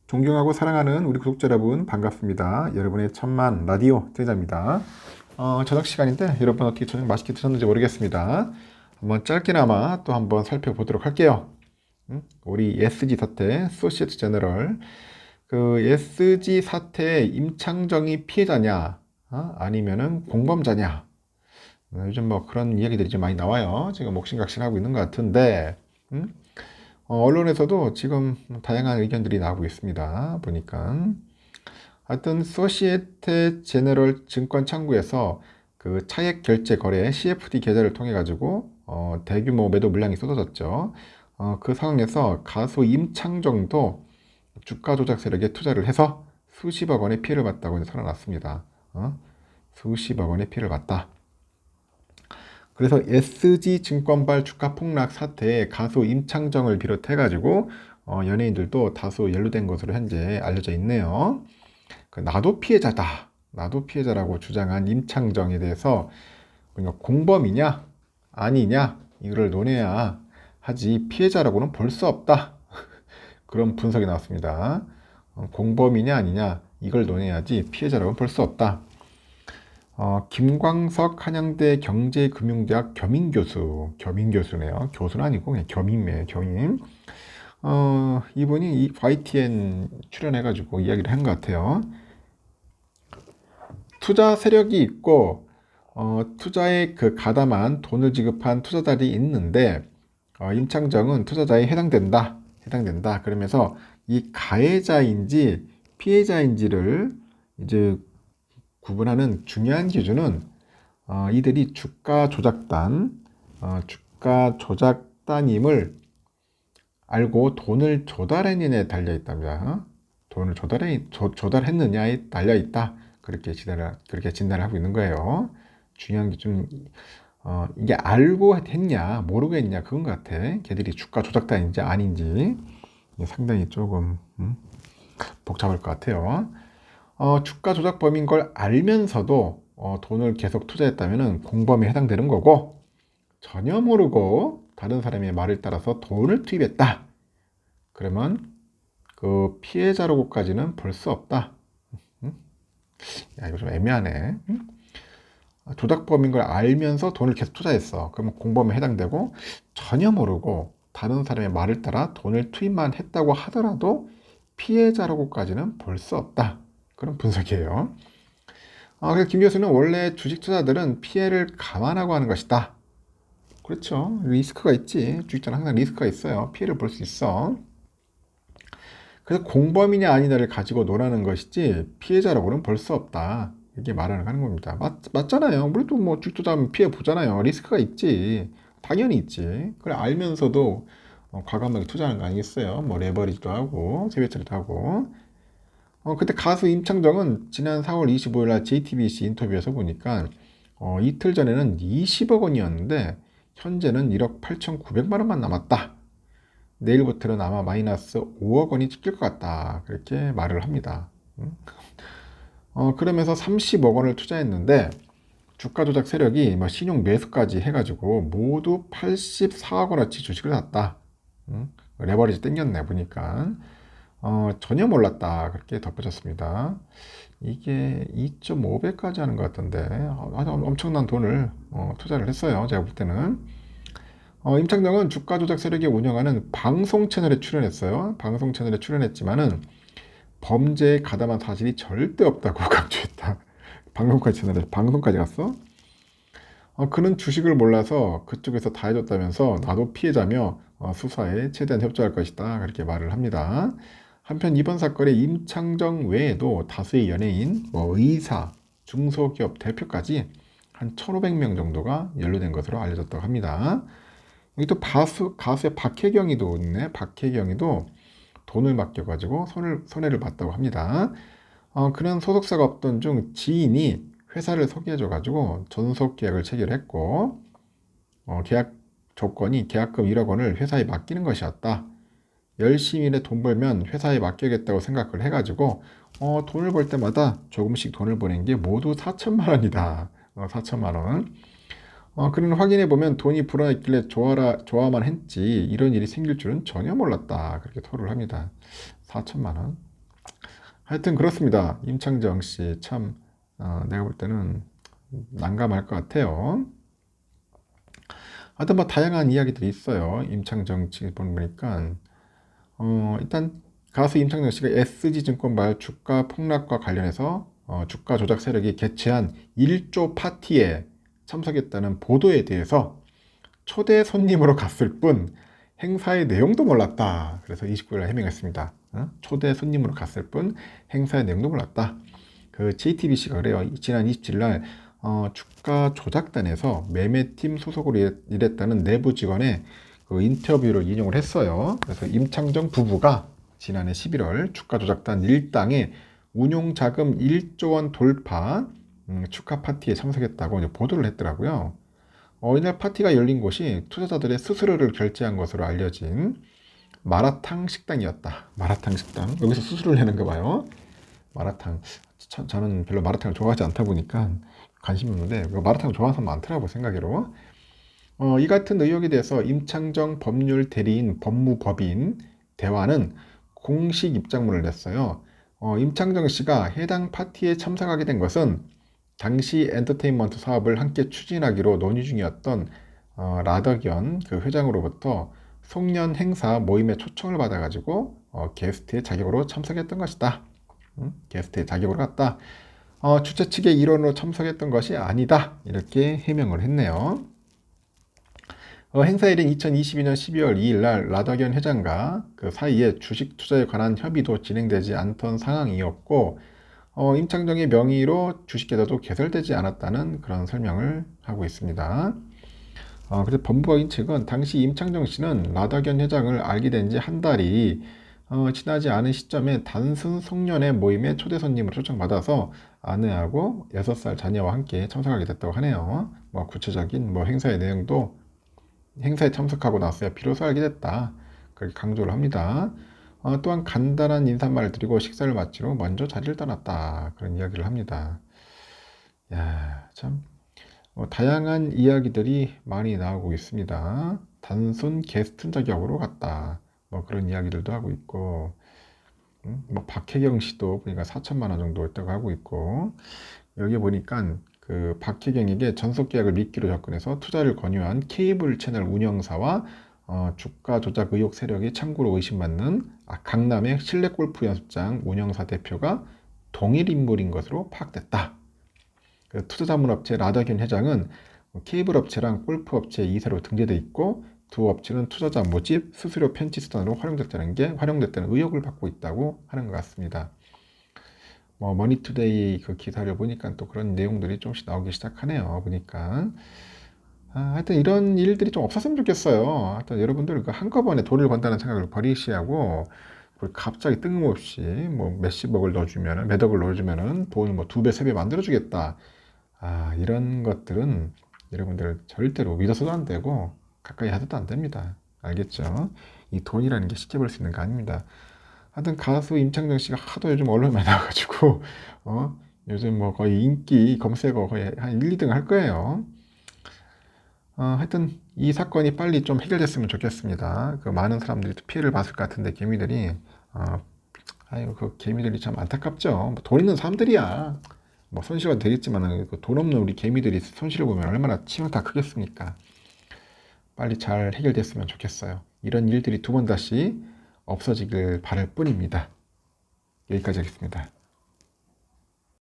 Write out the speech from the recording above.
존경하고 사랑하는 우리 구독자 여러분 반갑습니다. 여러분의 천만 라디오 제자입니다. 저녁 시간인데 여러분 어떻게 저녁 맛있게 드셨는지 모르겠습니다. 한번 짧게나마 또 한번 살펴보도록 할게요. 우리 SG 사태, 소시에트 제너럴. 그 SG 사태의 임창정이 피해자냐, 아니면은 공범자냐. 요즘 뭐 그런 이야기들이 좀 많이 나와요. 지금 옥신각신하고 있는 것 같은데, 언론에서도 지금 다양한 의견들이 나오고 있습니다. 보니까 하여튼 소시에테 제너럴 증권 창구에서 그 차액 결제 거래 CFD 계좌를 통해 가지고 대규모 매도 물량이 쏟아졌죠. 그 상황에서 가수 임창정도 주가 조작 세력에 투자를 해서 수십억 원의 피해를 봤다고 설어났습니다. 수십억 원의 피해를 봤다. 그래서 SG증권발 주가 폭락 사태에 가수 임창정을 비롯해가지고 연예인들도 다수 연루된 것으로 현재 알려져 있네요. 나도 피해자다, 나도 피해자라고 주장한 임창정에 대해서 공범이냐 아니냐 이거를 논해야 하지 피해자라고는 볼 수 없다. 그런 분석이 나왔습니다. 공범이냐 아니냐 이걸 논해야지 피해자라고는 볼 수 없다. 김광석 한양대 경제금융대학 겸임교수네요. 교수는 아니고 그냥 겸임이에요. 겸임. 이분이 이 YTN 출연해가지고 이야기를 한 것 같아요. 투자 세력이 있고 투자에 그 가담한 돈을 지급한 투자자들이 있는데 임창정은 투자자에 해당된다. 그러면서 이 가해자인지 피해자인지를 이제 구분하는 중요한 기준은 이들이 주가 조작단임을 알고 돈을 조달했느냐에 달려 있답니다. 돈을 조달했느냐에 달려 있다. 그렇게 진단을 하고 있는 거예요. 중요한 기준, 이게 알고 했냐, 모르고 했냐, 그건 것 같아. 걔들이 주가 조작단인지 아닌지 상당히 조금 복잡할 것 같아요. 주가 조작범인 걸 알면서도 돈을 계속 투자했다면 공범에 해당되는 거고, 전혀 모르고 다른 사람의 말을 따라서 돈을 투입했다. 그러면 그 피해자로까지는 볼 수 없다. 야, 이거 좀 애매하네. 조작범인 걸 알면서 돈을 계속 투자했어. 그러면 공범에 해당되고, 전혀 모르고 다른 사람의 말을 따라 돈을 투입만 했다고 하더라도 피해자라고까지는 볼 수 없다. 그런 분석이에요. 그래서 김 교수는 원래 주식 투자들은 피해를 감안하고 하는 것이다. 그렇죠. 리스크가 있지. 주식자는 항상 리스크가 있어요. 피해를 볼 수 있어. 그래서 공범이냐 아니냐를 가지고 논하는 것이지 피해자라고는 볼 수 없다. 이렇게 말하는 겁니다. 맞잖아요. 우리도 뭐 주식 투자하면 피해 보잖아요. 리스크가 있지. 당연히 있지. 그래 알면서도 과감하게 투자하는 거 아니겠어요? 뭐 레버리지도 하고 세배처리도 하고. 그때 가수 임창정은 지난 4월 25일 날 JTBC 인터뷰에서 보니까 이틀 전에는 20억 원이었는데 현재는 1억 8,900만 원만 남았다. 내일부터는 아마 마이너스 5억 원이 찍힐 것 같다. 그렇게 말을 합니다. 그러면서 30억 원을 투자했는데 주가 조작 세력이 뭐 신용 매수까지 해가지고 모두 84억 원어치 주식을 샀다. 레버리지 땡겼네 보니까. 전혀 몰랐다. 그렇게 덧붙였습니다. 이게 2.5배까지 하는 것 같던데 아주 엄청난 돈을 투자를 했어요. 제가 볼 때는. 임창정은 주가 조작 세력이 운영하는 방송 채널에 출연했어요. 방송 채널에 출연했지만은 범죄에 가담한 사실이 절대 없다고 강조했다. 방송까지 갔어? 그는 주식을 몰라서 그쪽에서 다 해줬다면서 나도 피해자며 수사에 최대한 협조할 것이다. 그렇게 말을 합니다. 한편 이번 사건에 임창정 외에도 다수의 연예인, 의사, 중소기업 대표까지 한 1,500명 정도가 연루된 것으로 알려졌다고 합니다. 여기 또 가수의 박혜경이도 있네. 박혜경이도 돈을 맡겨가지고 손해를 봤다고 합니다. 그런 소속사가 없던 중 지인이 회사를 소개해줘가지고 전속 계약을 체결했고 계약 조건이 계약금 1억 원을 회사에 맡기는 것이었다. 열심히 일해 돈 벌면 회사에 맡기겠다고 생각을 해가지고 돈을 벌 때마다 조금씩 돈을 보낸 게 모두 4천만 원이다. 4천만 원. 그는 확인해보면 돈이 불어났길래 좋아만 했지 이런 일이 생길 줄은 전혀 몰랐다. 그렇게 토로를 합니다. 4천만 원. 하여튼 그렇습니다. 임창정 씨 참 내가 볼 때는 난감할 것 같아요. 하여튼 뭐 다양한 이야기들이 있어요. 임창정 씨 보니까 일단 가수 임창정 씨가 SG증권 말 주가 폭락과 관련해서 주가 조작 세력이 개최한 1조 파티에 참석했다는 보도에 대해서 초대 손님으로 갔을 뿐 행사의 내용도 몰랐다. 그래서 29일 해명했습니다. 초대 손님으로 갔을 뿐 행사의 내용도 몰랐다. 그 JTBC가 그래요. 지난 27일 날 주가 조작단에서 매매팀 소속으로 일했다는 내부 직원의 그 인터뷰를 인용을 했어요. 그래서 임창정 부부가 지난해 11월 주가 조작단 일당의 운용 자금 1조 원 돌파 축하 파티에 참석했다고 이제 보도를 했더라고요. 이날 파티가 열린 곳이 투자자들의 수수료를 결제한 것으로 알려진 마라탕 식당이었다. 마라탕 식당. 여기서 수수료를 내는가 봐요. 마라탕. 저는 별로 마라탕을 좋아하지 않다 보니까 관심이 없는데 마라탕을 좋아하는 사람 많더라고 생각으로. 이 같은 의혹에 대해서 임창정 법률 대리인 법무법인 대화는 공식 입장문을 냈어요. 임창정 씨가 해당 파티에 참석하게 된 것은 당시 엔터테인먼트 사업을 함께 추진하기로 논의 중이었던 라더견 그 회장으로부터 송년 행사 모임에 초청을 받아가지고 게스트의 자격으로 참석했던 것이다. 게스트의 자격으로 갔다. 주최 측의 일원으로 참석했던 것이 아니다. 이렇게 해명을 했네요. 행사일인 2022년 12월 2일 날 라더견 회장과 그 사이에 주식 투자에 관한 협의도 진행되지 않던 상황이었고 임창정의 명의로 주식계좌도 개설되지 않았다는 그런 설명을 하고 있습니다. 그래서 법무법인 측은 당시 임창정 씨는 라더견 회장을 알게 된 지 한 달이 지나지 않은 시점에 단순 송년회 모임에 초대 손님으로 초청받아서 아내하고 6살 자녀와 함께 참석하게 됐다고 하네요. 뭐 구체적인 뭐 행사의 내용도 행사에 참석하고 나서야 비로소 알게 됐다. 그렇게 강조를 합니다. 또한 간단한 인사말을 드리고 식사를 마치고 먼저 자리를 떠났다. 그런 이야기를 합니다. 야, 참 다양한 이야기들이 많이 나오고 있습니다. 단순 게스트 자격으로 갔다. 뭐 그런 이야기들도 하고 있고, 뭐 박혜경 씨도 보니까 4천만 원 정도 했다고 하고 있고, 여기 보니까 그 박혜경에게 전속 계약을 미끼로 접근해서 투자를 권유한 케이블 채널 운영사와 주가 조작 의혹 세력이 참고로 의심받는 강남의 실내 골프 연습장 운영사 대표가 동일 인물인 것으로 파악됐다. 투자자문업체 라더견 회장은 케이블 업체랑 골프 업체 2사로 등재돼 있고 두 업체는 투자자 모집, 수수료 편취 수단으로 활용됐다는 의혹을 받고 있다고 하는 것 같습니다. 머니투데이 그 기사를 보니까 또 그런 내용들이 조금씩 나오기 시작하네요. 보니까. 하여튼 이런 일들이 좀 없었으면 좋겠어요. 하여튼 여러분들 한꺼번에 돈을 번다는 생각을 버리시하고 갑자기 뜬금없이 뭐 몇십억을 넣어주면은 몇 억을 넣어주면은 돈을 뭐 2배, 3배 만들어주겠다. 이런 것들은 여러분들 절대로 믿어서도 안 되고 가까이 하셔도 안 됩니다. 알겠죠? 이 돈이라는 게 쉽게 벌 수 있는 거 아닙니다. 하여튼 가수 임창정 씨가 하도 요즘 언론에 많이 나와가지고 요즘 뭐 거의 인기 검색어 거의 한 1, 2등 할 거예요. 하여튼 이 사건이 빨리 좀 해결됐으면 좋겠습니다. 그 많은 사람들이 피해를 봤을 것 같은데 개미들이 아유 그 개미들이 참 안타깝죠. 뭐돈 있는 사람들이야. 뭐 손실은 되겠지만 돈 없는 우리 개미들이 손실을 보면 얼마나 치명타 크겠습니까? 빨리 잘 해결됐으면 좋겠어요. 이런 일들이 두 번 다시 없어지길 바랄 뿐입니다. 여기까지 하겠습니다.